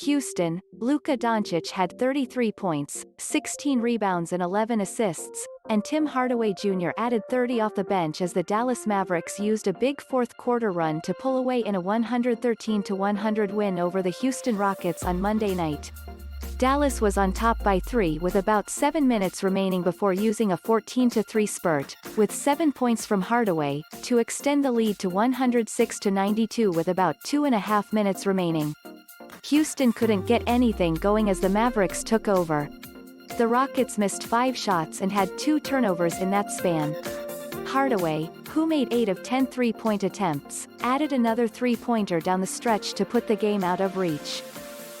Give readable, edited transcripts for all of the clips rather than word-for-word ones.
Houston, Luka Doncic had 33 points, 16 rebounds and 11 assists, and Tim Hardaway Jr. added 30 off the bench as the Dallas Mavericks used a big fourth-quarter run to pull away in a 113-100 win over the Houston Rockets on Monday night. Dallas was on top by 3 with about 7 minutes remaining before using a 14-3 spurt, with 7 points from Hardaway, to extend the lead to 106-92 with about 2.5 minutes remaining. Houston couldn't get anything going as the Mavericks took over. The Rockets missed 5 shots and had 2 turnovers in that span. Hardaway, who made 8 of 10 three-point attempts, added another three-pointer down the stretch to put the game out of reach.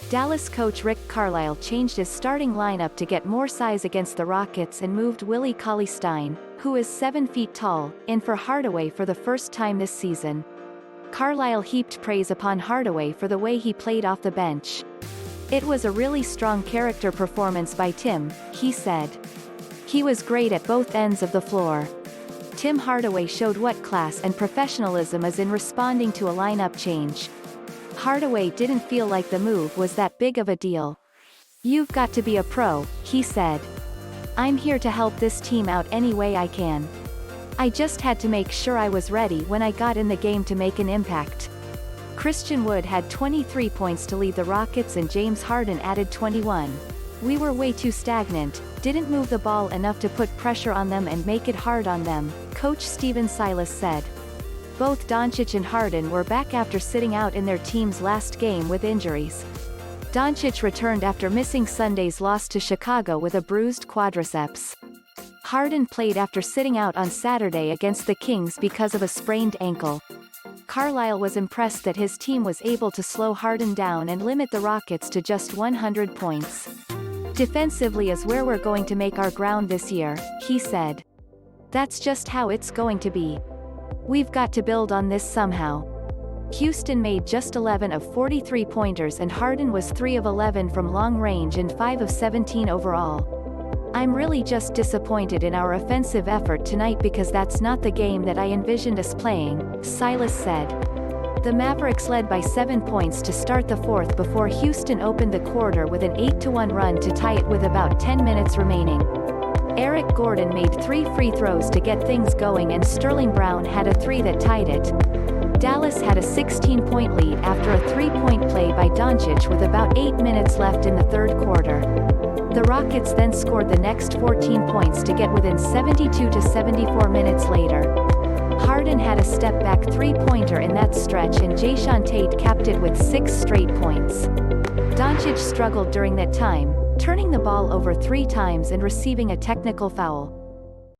Dallas coach Rick Carlisle changed his starting lineup to get more size against the Rockets and moved Willie Cauley-Stein, who is 7 feet tall, in for Hardaway for the first time this season. Carlisle heaped praise upon Hardaway for the way he played off the bench. "It was a really strong character performance by Tim," he said. "He was great at both ends of the floor." Tim Hardaway showed what class and professionalism is in responding to a lineup change. Hardaway didn't feel like the move was that big of a deal. "You've got to be a pro," he said. "I'm here to help this team out any way I can. I just had to make sure I was ready when I got in the game to make an impact." Christian Wood had 23 points to lead the Rockets and James Harden added 21. "We were way too stagnant, didn't move the ball enough to put pressure on them and make it hard on them," coach Stephen Silas said. Both Doncic and Harden were back after sitting out in their team's last game with injuries. Doncic returned after missing Sunday's loss to Chicago with a bruised quadriceps. Harden played after sitting out on Saturday against the Kings because of a sprained ankle. Carlisle was impressed that his team was able to slow Harden down and limit the Rockets to just 100 points. "Defensively is where we're going to make our ground this year," he said. "That's just how it's going to be. We've got to build on this somehow." Houston made just 11 of 43 pointers and Harden was 3 of 11 from long range and 5 of 17 overall. "I'm really just disappointed in our offensive effort tonight because that's not the game that I envisioned us playing," Silas said. The Mavericks led by 7 points to start the fourth before Houston opened the quarter with an 8-1 run to tie it with about 10 minutes remaining. Eric Gordon made 3 free throws to get things going and Sterling Brown had a 3 that tied it. Dallas had a 16-point lead after a 3-point play by Doncic with about 8 minutes left in the third quarter. The Rockets then scored the next 14 points to get within 72 to 74 minutes later. Harden had a step-back 3-pointer in that stretch and Jae'Sean Tate capped it with 6 straight points. Doncic struggled during that time, turning the ball over 3 times and receiving a technical foul.